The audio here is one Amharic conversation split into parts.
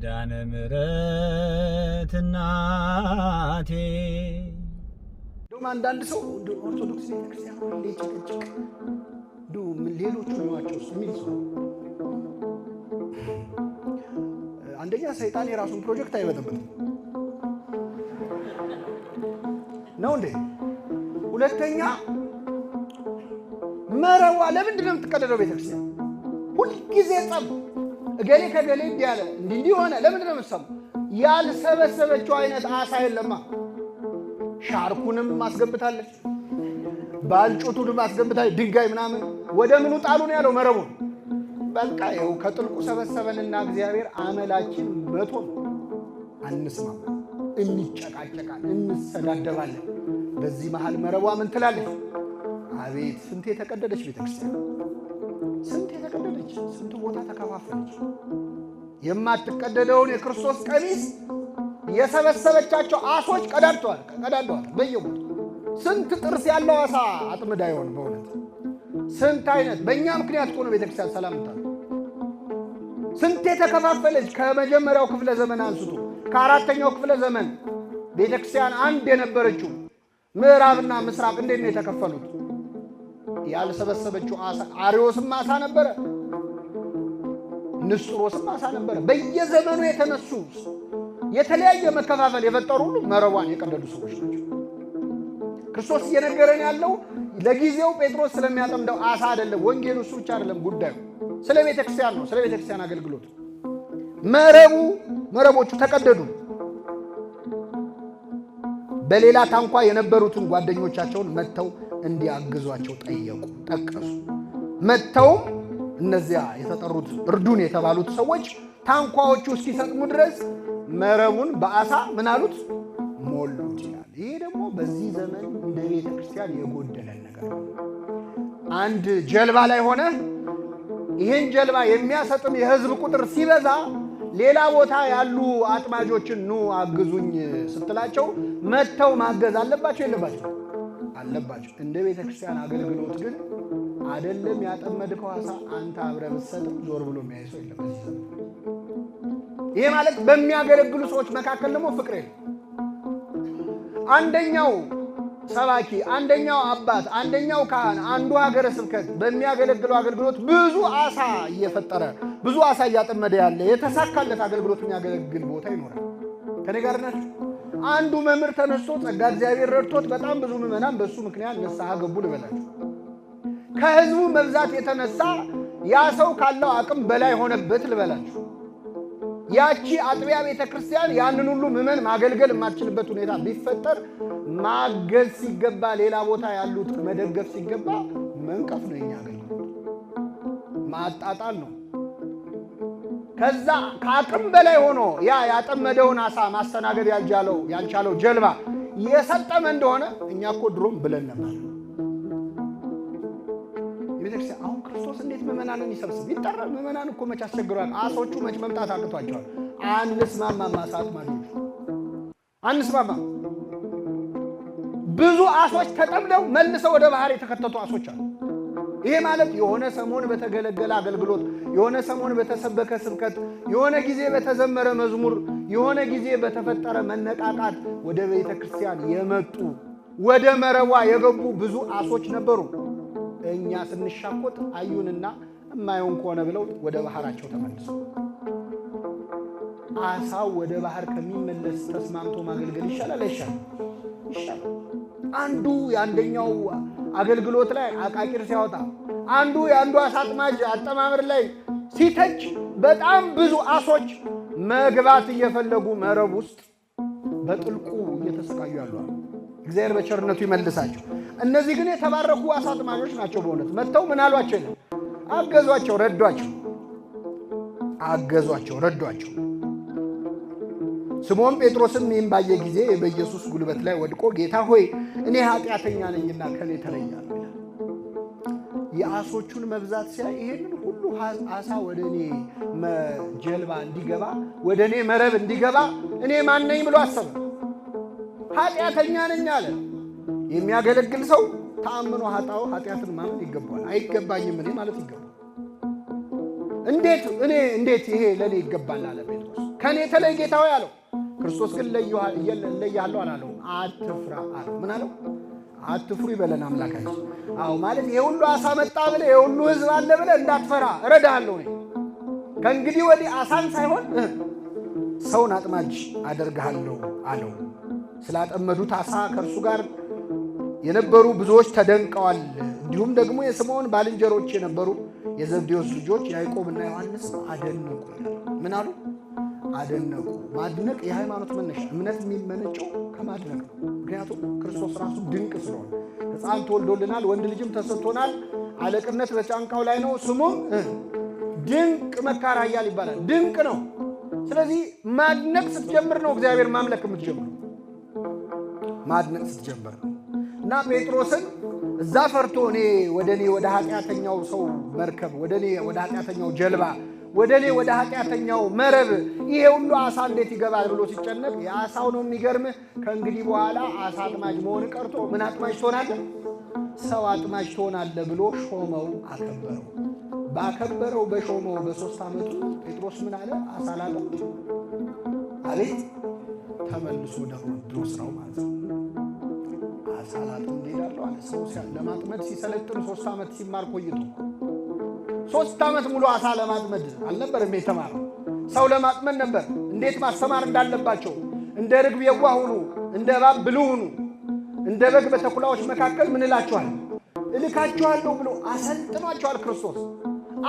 ኪዳነ ምሕረት እናቴ አንዳንድ ሰው ኦርቶዶክስ ቤተክርስቲያን ሁሌ ጭቅጭቅ ሌሎቹ ነዋቸውስ የሚል ሰው አንደኛ ሰይጣን የራሱን ፕሮጀክት አይበጠብጥም ነው እንዴ? ሁለተኛ መረዋ ለምንድን ነው የምትቀደደው? ቤተክርስቲያን ሁልጊዜ ጸብ እገሌ ከገሌ እንዲያለ እንዲህ ሆነ። ለምንድን ነው የምትሰማው? ያልሰበሰበችው አይነት አሳ የለማ። ሻርኩንም ማስገብታለች፣ ባልጩቱንም ማስገብታለች። ድንጋይ ምናምን ወደ ምኑ ጣሉ ነው ያለው? መረቡን። በቃ ይኸው ከጥልቁ ሰበሰበንና እግዚአብሔር አመላችን መቶ አንስማማ፣ እንጨቃጨቃል፣ እንሰዳደባለን። በዚህ መሃል መረቧ ምን ትላለች? አቤት ስንት የተቀደደች ቤተክርስቲያን፣ ስንት የተቀደደች፣ ስንት ቦታ ተከፋፈለች። የማትቀደደውን የክርስቶስ ቀሚስ የሰበሰበቻቸው አሶች ቀዳድተዋል። በየቦታው ስንት ጥርስ ያለው አሳ አጥምዳ ይሆን? በእውነት ስንት አይነት። በእኛ ምክንያት እኮ ነው ቤተክርስቲያን ሰላም ታል። ስንት የተከፋፈለች ከመጀመሪያው ክፍለ ዘመን አንስቶ ከአራተኛው ክፍለ ዘመን ቤተክርስቲያን አንድ የነበረችው ምዕራብና ምስራቅ እንዴት ነው የተከፈሉት? ያልሰበሰበችው አሳ አሪዮስም አሳ ነበረ፣ ንስጥሮስም አሳ ነበረ። በየዘመኑ የተነሱ የተለያየ መከፋፈል የፈጠሩ ሁሉ መረቧን የቀደዱ ሰዎች ናቸው። ክርስቶስ እየነገረን ያለው ለጊዜው ጴጥሮስ ስለሚያጠምደው አሳ አይደለም። ወንጌሉ እሱ ብቻ አይደለም ጉዳዩ፣ ስለ ቤተክርስቲያን ነው፣ ስለ ቤተክርስቲያን አገልግሎት። መረቦቹ ተቀደዱ። በሌላ ታንኳ የነበሩትን ጓደኞቻቸውን መተው እንዲያግዟቸው ጠቀሱ። መተውም እነዚያ የተጠሩት እርዱን የተባሉት ሰዎች ታንኳዎቹ እስኪሰጥሙ ድረስ መረቡን በአሳ ምን አሉት? ሞሉት ይላል። ይሄ ደግሞ በዚህ ዘመን እንደ ቤተ ክርስቲያን የጎደለን ነገር ነው። አንድ ጀልባ ላይ ሆነ ይሄን ጀልባ የሚያሰጥም የህዝብ ቁጥር ሲበዛ ሌላ ቦታ ያሉ አጥማጆችን ኑ አግዙኝ ስትላቸው መተው ማገዝ አለባቸው የለባቸው? አለባቸው። እንደ ቤተ ክርስቲያን አገልግሎት ግን አይደለም። ያጠመድከው አሳ አንተ አብረህ ብትሰጥም ዞር ብሎ የሚያይ ሰው የለም። ይሄ ማለት በሚያገለግሉ ሰዎች መካከል ደግሞ ፍቅር የለም። አንደኛው ሰባኪ፣ አንደኛው አባት፣ አንደኛው ካህን፣ አንዱ ሀገረ ስብከት በሚያገለግለው አገልግሎት ብዙ አሳ እየፈጠረ ብዙ አሳ እያጠመደ ያለ የተሳካለት አገልግሎት የሚያገለግል ቦታ ይኖራል። ከኔ ጋር ናችሁ? አንዱ መምህር ተነስቶ ጸጋ እግዚአብሔር ረድቶት በጣም ብዙ ምዕመናን በሱ ምክንያት ንስሐ ገቡ ልበላችሁ። ከህዝቡ መብዛት የተነሳ ያ ሰው ካለው አቅም በላይ ሆነበት ልበላችሁ። ያቺ አጥቢያ ቤተክርስቲያን ያንን ሁሉ ምዕመን ማገልገል የማትችልበት ሁኔታ ቢፈጠር ማገዝ ሲገባ ሌላ ቦታ ያሉት መደገፍ ሲገባ መንቀፍ ነው። የኛ አገልግሎት ማጣጣል ነው። ከዛ ከአቅም በላይ ሆኖ ያ ያጠመደውን አሳ ማስተናገድ ያልቻለው ጀልባ የሰጠመ እንደሆነ እኛ እኮ ድሮም ብለን ነበር። ቤተክርስቲያን አሁን ክርስቶስ እንዴት ምዕመናንን ይሰብስብ? ይጠራል። ምዕመናን እኮ መች አስቸግሯል። አሶቹ መች መምጣት አቅቷቸዋል። አንስማማም። አሳ አጥማጆች አንስማማም። ብዙ አሶች ተጠምደው መልሰው ወደ ባህር የተከተቱ አሶች አሉ። ይሄ ማለት የሆነ ሰሞን በተገለገለ አገልግሎት፣ የሆነ ሰሞን በተሰበከ ስብከት፣ የሆነ ጊዜ በተዘመረ መዝሙር፣ የሆነ ጊዜ በተፈጠረ መነቃቃት ወደ ቤተ ክርስቲያን የመጡ ወደ መረቧ የገቡ ብዙ አሶች ነበሩ። እኛ ስንሻቆጥ አዩንና የማይሆን ከሆነ ብለው ወደ ባህራቸው ተመልሰው። አሳው ወደ ባህር ከሚመለስ ተስማምቶ ማገልገል ይሻላል አይሻልም? ይሻላል። አንዱ የአንደኛው አገልግሎት ላይ አቃቂር ሲያወጣ፣ አንዱ የአንዱ አሳ አጥማጅ አጠማምር ላይ ሲተች በጣም ብዙ አሶች መግባት እየፈለጉ መረብ ውስጥ በጥልቁ እየተሰቃዩ ያሉ። እግዚአብሔር በቸርነቱ ይመልሳቸው። እነዚህ ግን የተባረኩ አሳ አጥማጆች ናቸው። በእውነት መጥተው ምን አሏቸው? አገዟቸው፣ ረዷቸው። ስምዖን ጴጥሮስም ይህን ባየ ጊዜ በኢየሱስ ጉልበት ላይ ወድቆ ጌታ ሆይ እኔ ኃጢአተኛ ነኝና ከኔ ተለያለሁ። የአሶቹን መብዛት ሲያይ ይሄንን ሁሉ አሳ ወደ እኔ ጀልባ እንዲገባ ወደ እኔ መረብ እንዲገባ እኔ ማን ነኝ ብሎ አሰበ። ኃጢአተኛ ነኝ አለ። የሚያገለግል ሰው ተአምኖ ኃጢአትን ማመን ይገባዋል። አይገባኝም እኔ ማለት ይገባል። እንዴት ይሄ ለኔ ይገባል አለ ጴጥሮስ። ከኔ ተለይ ጌታ ሆይ አለው። ክርስቶስ ግን እለይሃለሁ አላለው፣ አትፍራ አለው። ምን አለው? አትፍሩ ይበለን አምላካችን። አዎ ማለት የሁሉ አሳ መጣ ብለህ የሁሉ ሕዝብ አለ ብለህ እንዳትፈራ እረዳሃለሁ። እኔ ከእንግዲህ ወዲህ አሳን ሳይሆን ሰውን አጥማጅ አደርግሃለሁ አለው። ስላጠመዱት አሳ ከእርሱ ጋር የነበሩ ብዙዎች ተደንቀዋል። እንዲሁም ደግሞ የስምዖን ባልንጀሮች የነበሩ የዘብዴዎስ ልጆች ያዕቆብና ዮሐንስ አደነቁ። ምን አሉ? አደነቁ። ማድነቅ የሃይማኖት መነሻ፣ እምነት የሚመነጨው ከማድነቅ ነው። ምክንያቱም ክርስቶስ ራሱ ድንቅ ስለሆነ ሕፃን ተወልዶልናል፣ ወንድ ልጅም ተሰጥቶናል፣ አለቅነት በጫንቃው ላይ ነው፣ ስሙም ድንቅ መካር ኃያል ይባላል። ድንቅ ነው። ስለዚህ ማድነቅ ስትጀምር ነው እግዚአብሔር ማምለክ የምትጀምር። ማድነቅ ስትጀምር ነው። እና ጴጥሮስን እዛ ፈርቶ እኔ ወደ ኃጢአተኛው ሰው መርከብ፣ ወደ ኃጢአተኛው ጀልባ፣ ወደ ኃጢአተኛው መረብ ይሄ ሁሉ አሳ እንዴት ይገባል ብሎ ሲጨነቅ የአሳው ነው የሚገርምህ። ከእንግዲህ በኋላ አሳ አጥማጅ መሆን ቀርቶ ምን አጥማጅ ትሆናለህ? ሰው አጥማጅ ትሆናለህ ብሎ ሾመው፣ አከበረው። ባከበረው በሾመው በ3 ዓመቱ ጴጥሮስ ምን አለ? አሳ ላጠምድ። አቤት ተመልሶ ድሮ ስራው ማለት ነው። አሳ ላጠምድ እሄዳለሁ አለ። ሰው ለማጥመድ ሲሰለጥን 3 ዓመት ሲማር ቆይቶ 3 ዓመት ሙሉ አሳ ለማጥመድ አልነበረም የተማረው። ሰው ለማጥመድ ነበር። እንዴት ማስተማር እንዳለባቸው፣ እንደ ርግብ የዋህ ሁኑ፣ እንደ እባብ ብልህ ሁኑ፣ እንደ በግ በተኩላዎች መካከል ምን እልካችኋለሁ ብሎ አሰልጥኗቸዋል ክርስቶስ።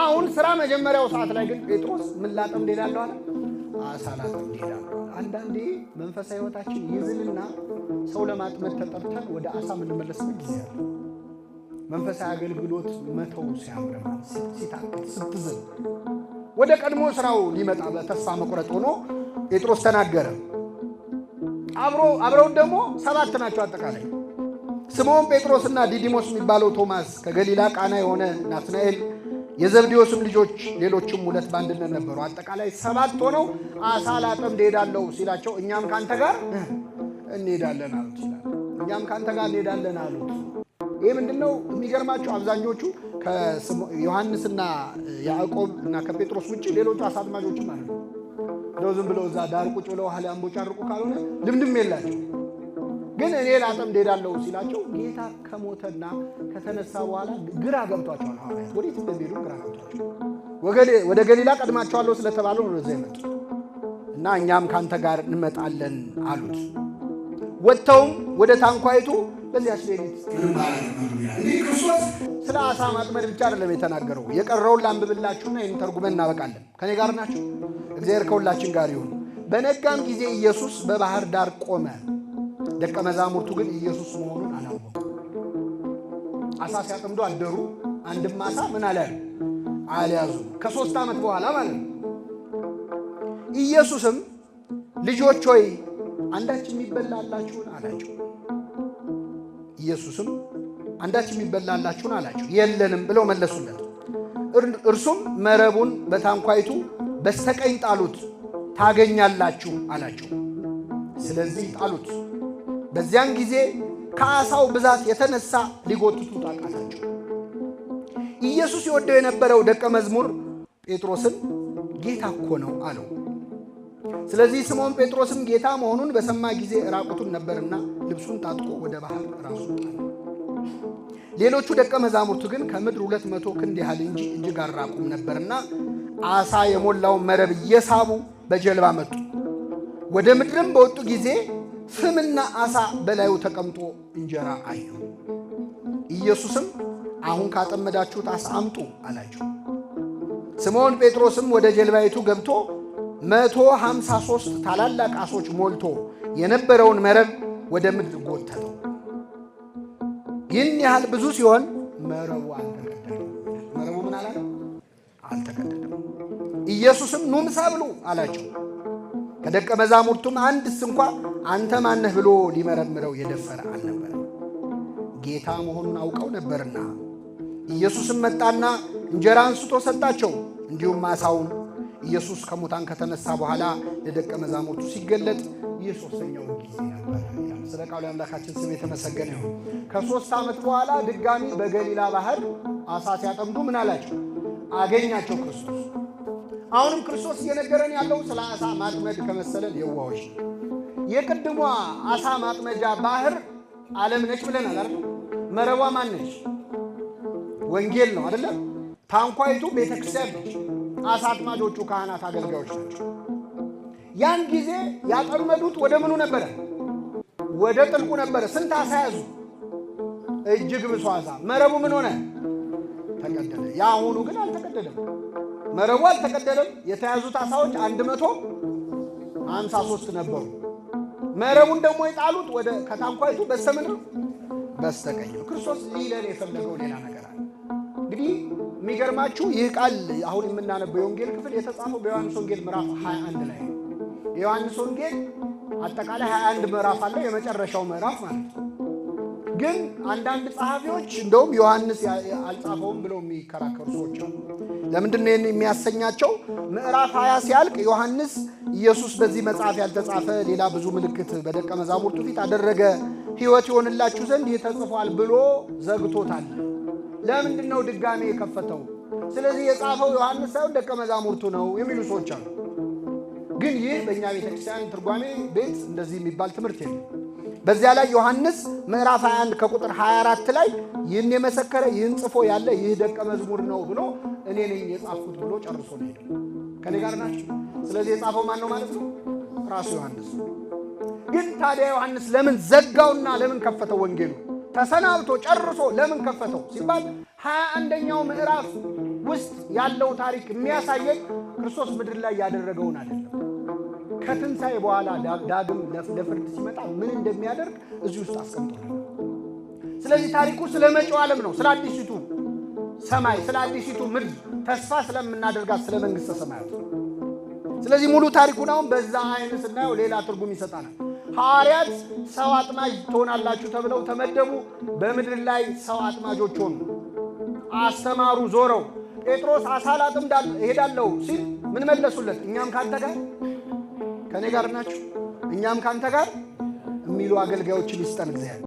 አሁን ስራ መጀመሪያው ሰዓት ላይ ግን ጴጥሮስ ምን ላጠምድ እሄዳለሁ አለ? አሳ ላጠምድ እሄዳለሁ። አንዳንዴ መንፈሳዊ ሕይወታችን ይዝልና ሰው ለማጥመድ ተጠርተን ወደ አሳ የምንመለስበት ጊዜ አለ። መንፈሳዊ አገልግሎት መተው ሲያምረን ሲታክት ስትዝል ወደ ቀድሞ ስራው ሊመጣ በተስፋ መቁረጥ ሆኖ ጴጥሮስ ተናገረ። አብረው ደግሞ 7 ናቸው አጠቃላይ። ስምዖን ጴጥሮስና ዲዲሞስ የሚባለው ቶማስ፣ ከገሊላ ቃና የሆነ ናትናኤል፣ የዘብዴዎስም ልጆች ሌሎችም 2 በአንድነት ነበሩ። አጠቃላይ 7 ሆነው አሳ ላጠምድ እሄዳለሁ ሲላቸው እኛም ካንተ ጋር እንሄዳለን አሉት። እኛም ካንተ ጋር እንሄዳለን አሉት። ይህ ምንድነው የሚገርማቸው? አብዛኞቹ ከዮሐንስና ያዕቆብ እና ከጴጥሮስ ውጭ ሌሎቹ አሳ አጥማጆችም ማለት ነው። እንደው ዝም ብለው እዛ ዳር ቁጭ ብለው ውሃ ሊያንቦጫርቁ ካልሆነ ልምድም የላቸው። ግን እኔ ላጠምድ እሄዳለሁ ሲላቸው ጌታ ከሞተና ከተነሳ በኋላ ግራ ገብቷቸዋል። ሐዋርያት ወዴት እንደሚሄዱ ግራ ገብቷቸዋል። ወደ ገሊላ ቀድማቸዋለሁ ስለተባለው ነው እዛ የመጡት እና እኛም ካንተ ጋር እንመጣለን አሉት። ወጥተውም ወደ ታንኳይቱ በዚያች ሌሊት ክርስቶስ ስለ አሳ ማጥመድ ብቻ አይደለም የተናገረው። የቀረውን ላንብብላችሁና ይህን ተርጉመን እናበቃለን። ከኔ ጋር ናችሁ? እግዚአብሔር ከሁላችን ጋር ይሁን። በነጋም ጊዜ ኢየሱስ በባህር ዳር ቆመ። ደቀ መዛሙርቱ ግን ኢየሱስ መሆኑን አላወቁም። አሳ ሲያጠምዱ አደሩ። አንድም አሳ ምን አልያዙ። ከ3 ዓመት በኋላ ማለት ነው። ኢየሱስም ልጆች ሆይ አንዳች የሚበላላችሁን አላቸው። ኢየሱስም አንዳች የሚበላላችሁን አላቸው። የለንም ብለው መለሱለት። እርሱም መረቡን በታንኳይቱ በስተቀኝ ጣሉት ታገኛላችሁ አላቸው። ስለዚህ ጣሉት። በዚያን ጊዜ ከአሳው ብዛት የተነሳ ሊጎትቱት አቃታቸው። ኢየሱስ ይወደው የነበረው ደቀ መዝሙር ጴጥሮስን ጌታ እኮ ነው አለው። ስለዚህ ስምዖን ጴጥሮስም ጌታ መሆኑን በሰማ ጊዜ ራቁቱን ነበርና ልብሱን ታጥቆ ወደ ባህር ራሱን ጣለ። ሌሎቹ ደቀ መዛሙርቱ ግን ከምድር 200 ክንድ ያህል እንጂ እጅግ አልራቁም ነበርና አሳ የሞላውን መረብ እየሳቡ በጀልባ መጡ። ወደ ምድርም በወጡ ጊዜ ፍምና አሳ በላዩ ተቀምጦ እንጀራ አዩ። ኢየሱስም አሁን ካጠመዳችሁት አሳ አምጡ አላቸው። ስምዖን ጴጥሮስም ወደ ጀልባይቱ ገብቶ 153 ታላላቅ አሶች ሞልቶ የነበረውን መረብ ወደ ምድር ጎተተው። ይህን ያህል ብዙ ሲሆን መረቡ አልተቀደደም። መረቡ ምን አላለ? አልተቀደደም። ኢየሱስም ኑ ምሳ ብሉ አላቸው። ከደቀ መዛሙርቱም አንድስ እንኳ አንተ ማነህ ብሎ ሊመረምረው የደፈረ አልነበረም፣ ጌታ መሆኑን አውቀው ነበርና። ኢየሱስም መጣና እንጀራ አንስቶ ሰጣቸው፣ እንዲሁም አሳውን። ኢየሱስ ከሙታን ከተነሳ በኋላ ለደቀ መዛሙርቱ ሲገለጥ የ3ኛው ጊዜ ነበር። ስለ ቃሉ አምላካችን ስም የተመሰገነ ይሁን። ከ3 ዓመት በኋላ ድጋሚ በገሊላ ባህር አሳ ሲያጠምዱ ምን አላቸው? አገኛቸው ክርስቶስ። አሁንም ክርስቶስ እየነገረን ያለው ስለ አሳ ማጥመድ ከመሰለን የዋሆች ነው። የቅድሟ አሳ ማጥመጃ ባህር ዓለም ነች ብለናል አይደል? መረቧ ማን ነች? ወንጌል ነው አይደል? ታንኳይቱ ቤተክርስቲያን ነች። አሳ አጥማጆቹ ካህናት አገልጋዮች ናቸው። ያን ጊዜ ያጠመዱት ወደ ምኑ ነበረ? ወደ ጥልቁ ነበረ። ስንት አሳ ያዙ? እጅግ ብዙ አሳ። መረቡ ምን ሆነ? ተቀደደ። ያሁኑ ግን አልተቀደደም። መረቡ አልተቀደደም። የተያዙት አሳዎች 153 ነበሩ። መረቡን ደግሞ የጣሉት ወደ ከታንኳይቱ በስተምድር በስተቀኝ። ክርስቶስ ሊለን የፈለገው ሌላ ነገር አለ። እንግዲህ የሚገርማችሁ ይህ ቃል አሁን የምናነበው የወንጌል ክፍል የተጻፈው በዮሐንስ ወንጌል ምዕራፍ 21 ላይ ነው። የዮሐንስ ወንጌል አጠቃላይ 21 ምዕራፍ አለው፣ የመጨረሻው ምዕራፍ ማለት ነው። ግን አንዳንድ ጸሐፊዎች እንደውም ዮሐንስ አልጻፈውም ብለው የሚከራከሩ ሰዎች አሉ። ለምንድን ነው የሚያሰኛቸው? ምዕራፍ 20 ሲያልቅ ዮሐንስ ኢየሱስ በዚህ መጽሐፍ ያልተጻፈ ሌላ ብዙ ምልክት በደቀ መዛሙርቱ ፊት አደረገ፣ ሕይወት ይሆንላችሁ ዘንድ ተጽፏል ብሎ ዘግቶታል። ለምንድን ነው ድጋሜ የከፈተው? ስለዚህ የጻፈው ዮሐንስ ሳይሆን ደቀ መዛሙርቱ ነው የሚሉ ሰዎች አሉ። ግን ይህ በእኛ ቤተክርስቲያን ትርጓሜ ቤት እንደዚህ የሚባል ትምህርት የለም። በዚያ ላይ ዮሐንስ ምዕራፍ 21 ከቁጥር 24 ላይ ይህን የመሰከረ ይህን ጽፎ ያለ ይህ ደቀ መዝሙር ነው ብሎ እኔ ነኝ የጻፍኩት ብሎ ጨርሶ ነው ሄደው። ከኔ ጋር ናቸው። ስለዚህ የጻፈው ማን ነው ማለት ነው? ራሱ ዮሐንስ። ግን ታዲያ ዮሐንስ ለምን ዘጋውና ለምን ከፈተው? ወንጌሉ ተሰናብቶ ጨርሶ ለምን ከፈተው ሲባል 21ኛው ምዕራፍ ውስጥ ያለው ታሪክ የሚያሳየን ክርስቶስ ምድር ላይ ያደረገውን አይደለም። ከትንሣኤ በኋላ ዳግም ለፍርድ ሲመጣ ምን እንደሚያደርግ እዚህ ውስጥ አስቀምጧል። ስለዚህ ታሪኩ ስለ መጪው ዓለም ነው፣ ስለ አዲሲቱ ሰማይ፣ ስለ አዲሲቱ ምድር ተስፋ ስለምናደርጋት ስለ መንግሥተ ሰማያት ነው። ስለዚህ ሙሉ ታሪኩን አሁን በዛ አይነት ስናየው ሌላ ትርጉም ይሰጣናል። ሐዋርያት ሰው አጥማጅ ትሆናላችሁ ተብለው ተመደቡ። በምድር ላይ ሰው አጥማጆች ሆኑ፣ አስተማሩ፣ ዞረው። ጴጥሮስ አሳ ላጥምድ እሄዳለሁ ሲል ምን መለሱለት? እኛም ካንተ ጋር ከኔ ጋር ናችሁ፣ እኛም ካንተ ጋር የሚሉ አገልጋዮችን ይስጠን እግዚአብሔር።